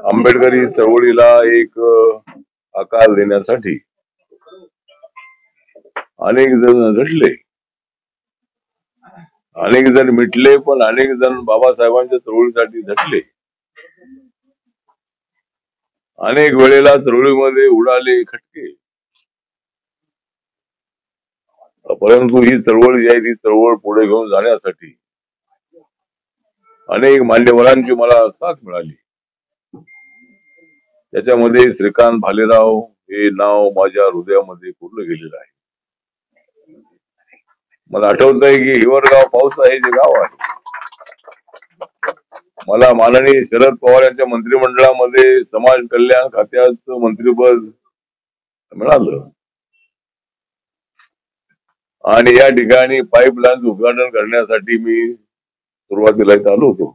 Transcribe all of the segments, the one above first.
आंबेडकरी चळवळीला एक आकार देण्यासाठी अनेक जण झटले, अनेक जण मिटले, पण अनेक जण बाबासाहेबांच्या चळवळीसाठी झटले. अनेक वेळेला चळवळीमध्ये उडाले खटके, परंतु ही चळवळ जी आहे ती चळवळ पुढे घेऊन जाण्यासाठी अनेक मान्यवरांची मला साथ मिळाली. त्याच्यामध्ये श्रीकांत भालेराव हे नाव माझ्या हृदयामध्ये पूर्ण गेलेलं आहे. मला आठवत आहे की हिवरगाव पावसा हे जे गाव आहे, मला माननीय शरद पवार यांच्या मंत्रिमंडळामध्ये समाज कल्याण खात्याचं मंत्रिपद मिळालं आणि या ठिकाणी पाईपलाईनचं उद्घाटन करण्यासाठी मी सुरुवातीला इथं आलो होतो.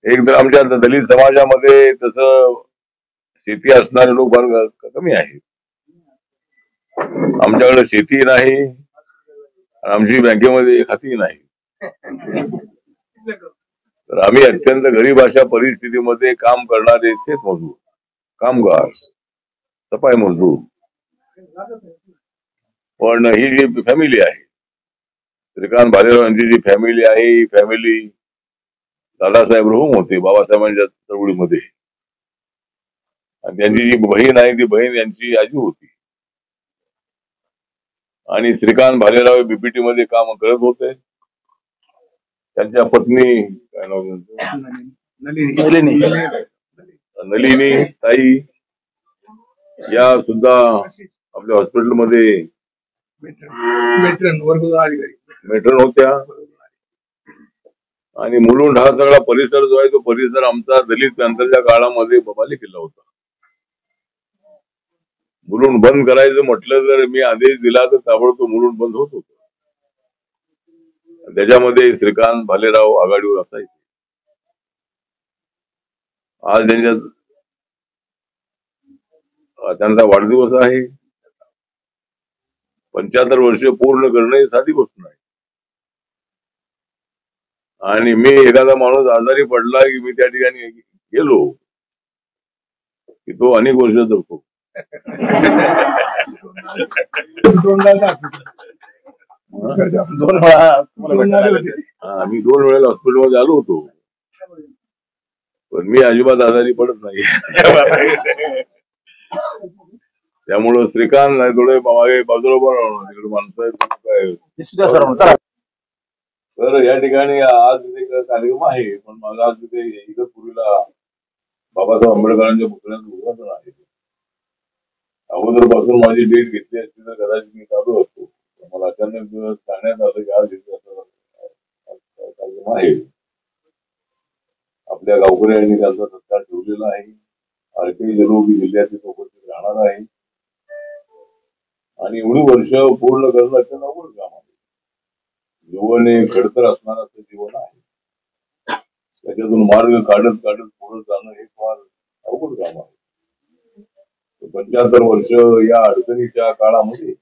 एक तर आमच्या दलित समाजामध्ये तसं शेती असणारे लोक फार कमी आहेत. आमच्याकडे शेती नाही, आमची बँकेमध्ये खाती नाही. तर आम्ही अत्यंत गरीब अशा परिस्थितीमध्ये काम करणारे शेतमजूर, कामगार, सफाई मजदूर. पण ही जी फॅमिली आहे, श्रीकांत भालेराव यांची जी फॅमिली आहे, ही फॅमिली दादासाहेब रोहम होते बाबासाहेबांच्या चळवळीमध्ये, आणि त्यांची जी बहीण आहे ती बहीण यांची आजी होती. आणि श्रीकांत भालेराव बीपीटी मध्ये काम करत होते. त्यांच्या पत्नी काय नाव नलिनी ताई या सुद्धा आपल्या हॉस्पिटलमध्ये मेट्रन होत्या. आणि मुलुंड हा सगळा परिसर जो आहे तो परिसर आमचा दलित क्रांतीच्या काळामध्ये बबाली केला होता. मुलुंड बंद करायचं म्हटलं तर मी आदेश दिला तर ताबडतोब मुलुंड बंद होत होतं. त्याच्यामध्ये श्रीकांत भालेराव आघाडीवर असायचे. आज त्यांचा वाढदिवस आहे. 75 वर्ष पूर्ण करणं ही साधी गोष्ट नाही. आणि मी एखादा माणूस आजारी पडला की मी त्या ठिकाणी गेलो की तो अनेक वर्ष जगतो. मी 2 वेळेला हॉस्पिटलमध्ये आलो होतो, पण मी अजिबात आजारी पडत नाही. त्यामुळं श्रीकांत नाही थोडे मागे बाजूला पण तिकडे माणसं. तर या ठिकाणी आज तिथे कार्यक्रम आहे, पण मला आज तिथे इगतपुरीला बाबासाहेब आंबेडकरांच्या पुतळ्याचं उद्घाटन आहे. अगोदर पासून माझी डेट घेतली असती तर कदाचित मी चालू असतो. मला अचानक सांगण्यात आलं की आज कार्यक्रम आहे. आपल्या गावकऱ्यांनी त्यांचा सत्कार ठेवलेला आहे. आरके जरूर जिल्ह्यातील उपस्थित राहणार आहे. आणि एवढी वर्ष पूर्ण करणं अत्यंत अवघड काम आहे. जीवन हे खडतर असणार असं जीवन आहे. त्याच्यातून मार्ग काढत काढत पुढे जाणं हे फार अवघड काम आहे. 75 वर्ष या अडचणीच्या काळामध्ये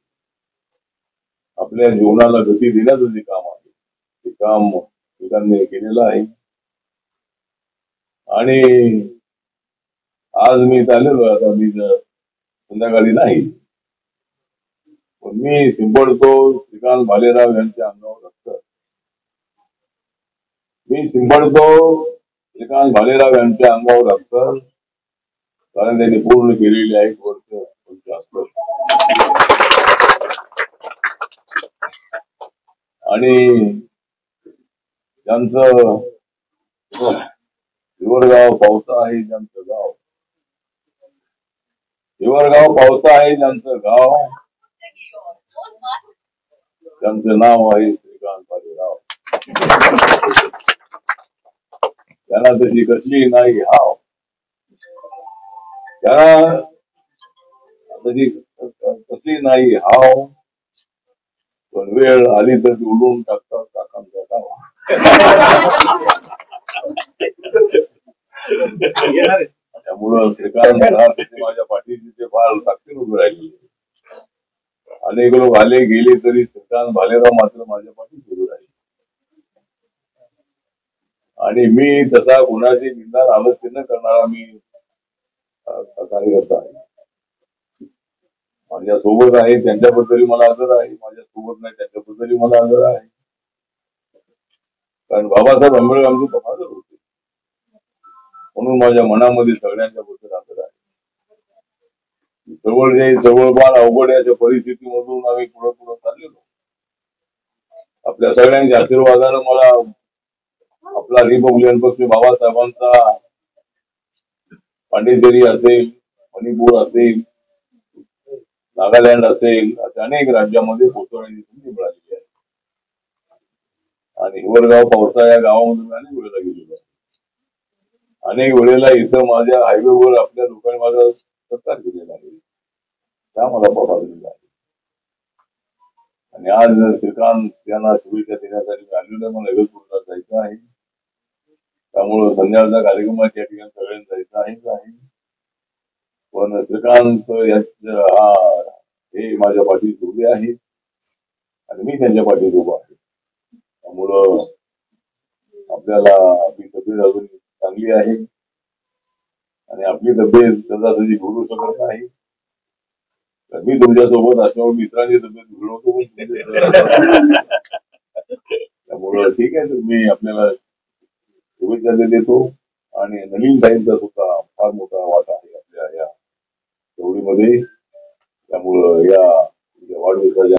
आपल्या जीवनाला गती देण्याचं जे काम आहे ते काम श्रीकांतने केलेलं आहे. आणि आज मी चाललेलो, आता मी संध्याकाळी नाही, पण मी सिंपडतो श्रीकांत भालेराव यांच्या अंगावर रक्त. मी सिंपडतो श्रीकांत भालेराव यांच्या अंगावर रक्त, कारण त्यांनी पूर्ण केलेली आहे वर्ष. आणि ज्यांचं हिवरगाव पावसा आहे ज्यांचं गाव, हिवरगाव पावसा आहे ज्यांचं गाव, त्यांचं नाव आहे श्रीकांत भालेराव. त्यांना तशी कसली नाही हाव, त्यांना तशी कसली नाही हाव, पण वेळ आली तर उडून टाकतात काकांचा गाव. त्यामुळं श्रीकांत माझ्या पाठीशी ते फार ताकदीने उभे राहिले. अनेक लोक आले गेले तरी श्रीकांत भालेराव मात्र माझ्या पाठीशी उभे राहिले. आणि मी तसा कुणाची निंदा नालस्ती न करणारा मी कार्यकर्ता आहे. माझ्या सोबत आहे त्यांच्याबद्दलही मला आदर आहे, माझ्या सोबत नाही त्यांच्याबद्दलही मला आदर आहे. कारण बाबासाहेब आंबेडकर आमचे फादर होते, म्हणून माझ्या मनामध्ये सगळ्यांच्या बद्दल आदर आहे. जवळपास अवघड याच्या परिस्थितीमधून आम्ही पुढे पुढे चाललेलो. आपल्या सगळ्यांच्या आशीर्वादानं मला आपला रिपब्लिकन पक्ष बाबासाहेबांचा पांडिचेरी असेल, मणिपूर असेल, नागालँड असेल, अशा अनेक राज्यामध्ये पोहोचवण्याची संधी मिळालेली आहे. आणि हिवरगाव पावसा या गावामध्ये मी अनेक वेळेला गेलेलो आहे. अनेक वेळेला इथं माझ्या हायवेवर आपल्या लोकांनी माझा सत्कार केलेला आहे, त्या मला बघावलेला आहे. आणि आज श्रीकांत यांना शुभेच्छा देण्यासाठी मी आलेलो आहे. मला इगतपुरला जायचं आहे, त्यामुळं संध्याकाळच्या कार्यक्रमाच्या ठिकाणी सगळ्यांना जायचं आहे. पण श्रीकांत हे माझ्या पाठीत उभे आहेत आणि मी त्यांच्या पाठीत उभा आहे. त्यामुळं आपल्याला आपली तब्येत अजून चांगली आहे आणि आपली तब्येत सहजासहजी बिघडू शकत नाही. मी तुमच्यासोबत असल्यावर मित्रांची तब्येत बिघडवतो. त्यामुळं ठीक आहे, मी आपल्याला शुभेच्छा देतो. आणि नवीन साईडचा सुद्धा फार मोठा वाटा आहे आपल्या या चौडीमध्ये. त्यामुळं या वाढदिवसाच्या